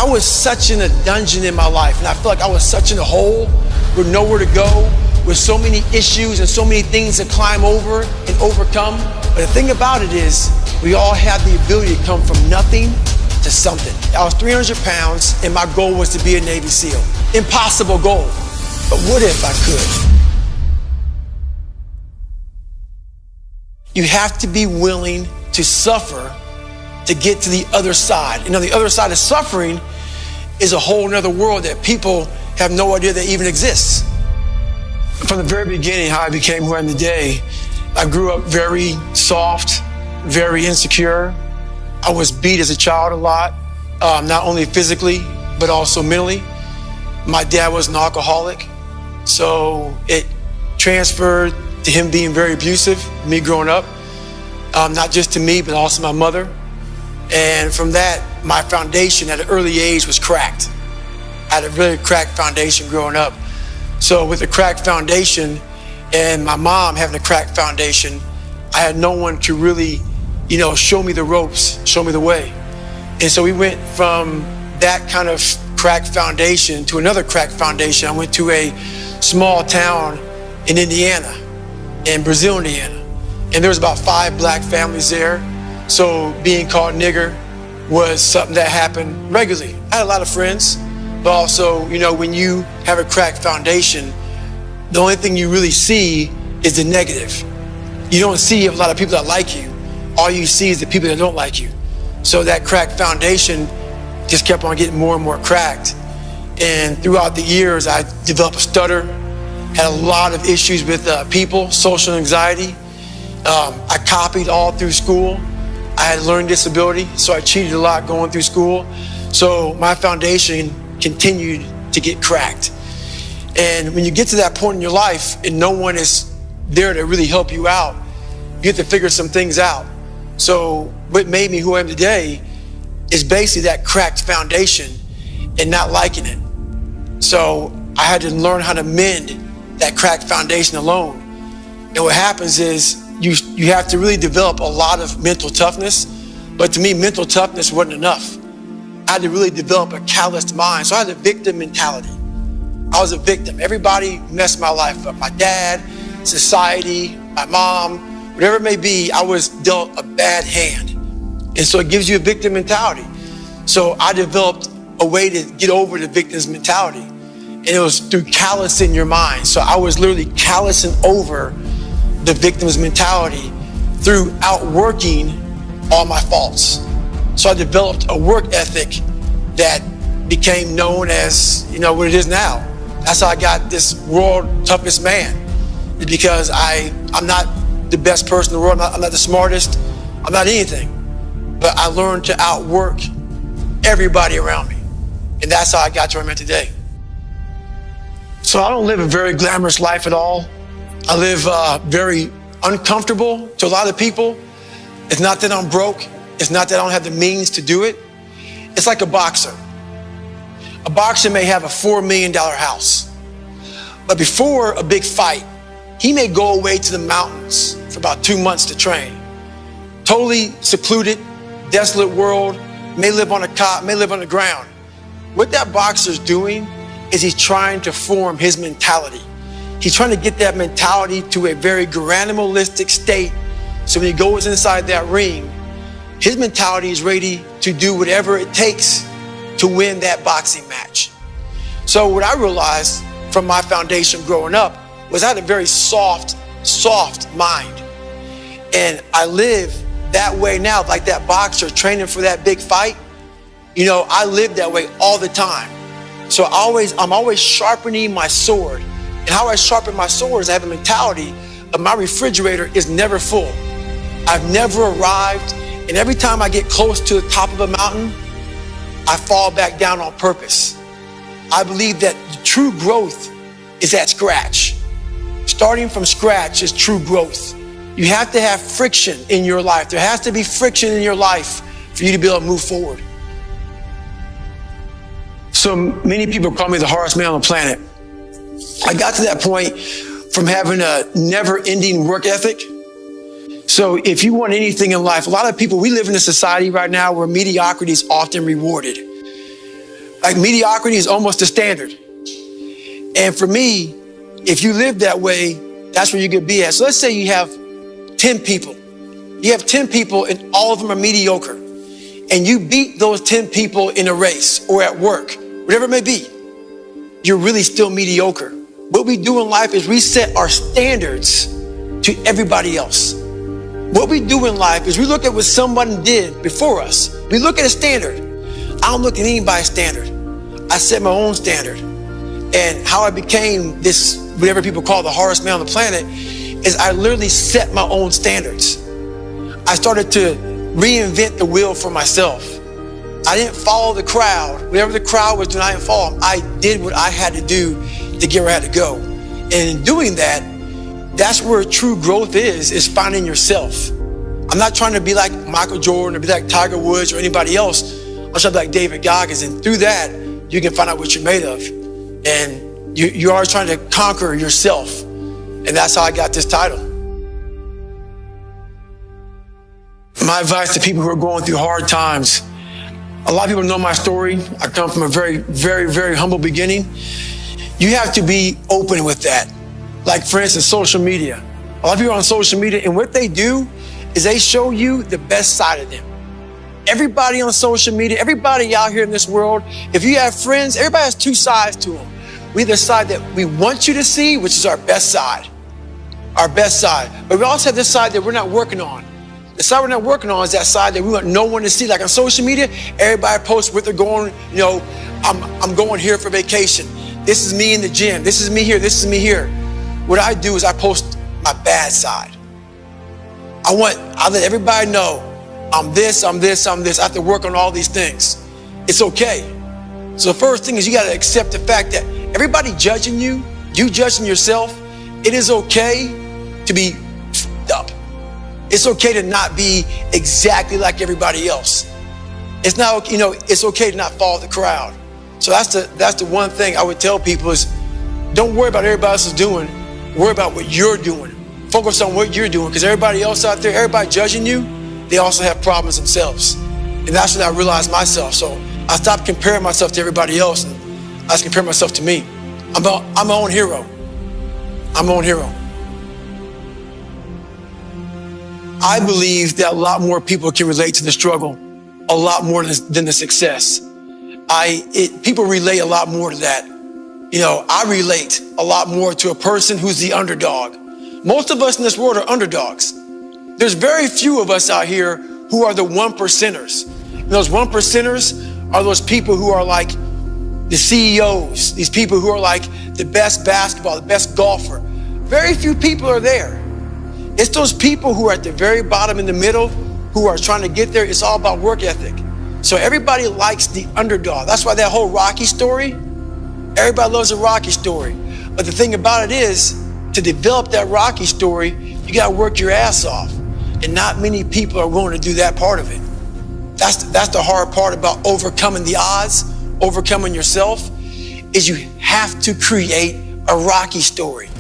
I was such in a dungeon in my life, and I felt like I was such in a hole with nowhere to go, with so many issues and so many things to climb over and overcome. But the thing about it is, we all have the ability to come from nothing to something. I was 300 pounds, and my goal was to be a Navy SEAL. Impossible goal, but what if I could? You have to be willing to suffer to get to the other side. And on the other side of suffering is a whole nother world that people have no idea that even exists. From the very beginning, how I became who I am today, I grew up very soft, very insecure. I was beat as a child a lot, not only physically, but also mentally. My dad was an alcoholic, so it transferred to him being very abusive, me growing up, not just to me, but also my mother. And from that, my foundation at an early age was cracked. I had a really cracked foundation growing up. So with a cracked foundation and my mom having a cracked foundation, I had no one to really, show me the ropes, show me the way. And so we went from that kind of cracked foundation to another cracked foundation. I went to a small town in Indiana, in Brazil, Indiana. And there was about 5 black families there. So being called nigger was something that happened regularly. I had a lot of friends, but also, when you have a cracked foundation, the only thing you really see is the negative. You don't see a lot of people that like you. All you see is the people that don't like you. So that cracked foundation just kept on getting more and more cracked. And throughout the years, I developed a stutter, had a lot of issues with people, social anxiety. I copied all through school. I had a learning disability, so I cheated a lot going through school. So my foundation continued to get cracked. And when you get to that point in your life and no one is there to really help you out, you have to figure some things out. So what made me who I am today is basically that cracked foundation and not liking it. So I had to learn how to mend that cracked foundation alone. And what happens is you have to really develop a lot of mental toughness. But to me, mental toughness wasn't enough. I had to really develop a calloused mind. So I had a victim mentality. I was a victim. Everybody messed my life up. My dad, society, my mom, whatever it may be, I was dealt a bad hand. And so it gives you a victim mentality. So I developed a way to get over the victim's mentality. And it was through callousing your mind. So I was literally callousing over the victim's mentality through outworking all my faults. So I developed a work ethic that became known as, what it is now. That's how I got this world toughest man. It's because I'm not the best person in the world. I'm not the smartest. I'm not anything. But I learned to outwork everybody around me. And that's how I got to where I'm at today. So I don't live a very glamorous life at all. I live very uncomfortable to a lot of people. It's not that I'm broke. It's not that I don't have the means to do it. It's like a boxer. A boxer may have a $4 million house, but before a big fight, he may go away to the mountains for about 2 months to train. Totally secluded, desolate world, may live on a cot, may live on the ground. What that boxer's doing is he's trying to form his mentality. He's trying to get that mentality to a very animalistic state. So when he goes inside that ring, his mentality is ready to do whatever it takes to win that boxing match. So what I realized from my foundation growing up was I had a very soft mind. And I live that way now, like that boxer training for that big fight. I live that way all the time. So I'm always sharpening my sword. And how I sharpen my sword is I have a mentality of my refrigerator is never full. I've never arrived. And every time I get close to the top of a mountain, I fall back down on purpose. I believe that true growth is at scratch. Starting from scratch is true growth. You have to have friction in your life. There has to be friction in your life for you to be able to move forward. So many people call me the hardest man on the planet. I got to that point from having a never-ending work ethic. So if you want anything in life, a lot of people, we live in a society right now where mediocrity is often rewarded. Like mediocrity is almost the standard. And for me, if you live that way, that's where you could be at. So let's say you have 10 people. You have 10 people and all of them are mediocre. And you beat those 10 people in a race or at work, whatever it may be. You're really still mediocre. What we do in life is we set our standards to everybody else. What we do in life is we look at what someone did before us. We look at a standard. I don't look at anybody's standard. I set my own standard. And how I became this, whatever people call the hardest man on the planet, is I literally set my own standards. I started to reinvent the wheel for myself. I didn't follow the crowd. Whatever the crowd was doing, I didn't follow them. I did what I had to do to get where I had to go. And in doing that, that's where true growth is finding yourself. I'm not trying to be like Michael Jordan or be like Tiger Woods or anybody else. I'm trying to be like David Goggins. And through that, you can find out what you're made of. And you're always trying to conquer yourself. And that's how I got this title. My advice to people who are going through hard times. A lot of people know my story. I come from a very, very, very humble beginning. You have to be open with that. Like, for instance, social media. A lot of people are on social media, and what they do is they show you the best side of them. Everybody on social media, everybody out here in this world, if you have friends, everybody has two sides to them. We have the side that we want you to see, which is our best side. Our best side. But we also have this side that we're not working on. The side we're not working on is that side that we want no one to see. Like on social media, everybody posts what they're going, I'm going here for vacation. This is me in the gym. This is me here. This is me here. What I do is I post my bad side. I let everybody know I'm this. I have to work on all these things. It's okay. So the first thing is you got to accept the fact that everybody judging you, you judging yourself, it is okay to be f***ed up. It's okay to not be exactly like everybody else. It's not, it's okay to not follow the crowd. So that's the one thing I would tell people is don't worry about what everybody else is doing. Worry about what you're doing. Focus on what you're doing, because everybody else out there, everybody judging you, they also have problems themselves. And that's when I realized myself. So I stopped comparing myself to everybody else, and I just compare myself to me. I'm my own hero. I'm my own hero. I believe that a lot more people can relate to the struggle, a lot more than the success. People relate a lot more to that. I relate a lot more to a person who's the underdog. Most of us in this world are underdogs. There's very few of us out here who are the 1%ers. And those 1%ers are those people who are like the CEOs, these people who are like the best basketball, the best golfer. Very few people are there. It's those people who are at the very bottom in the middle who are trying to get there. It's all about work ethic. So everybody likes the underdog. That's why that whole Rocky story, everybody loves a Rocky story. But the thing about it is, to develop that Rocky story, you got to work your ass off. And not many people are willing to do that part of it. That's the hard part about overcoming the odds, overcoming yourself, is you have to create a Rocky story.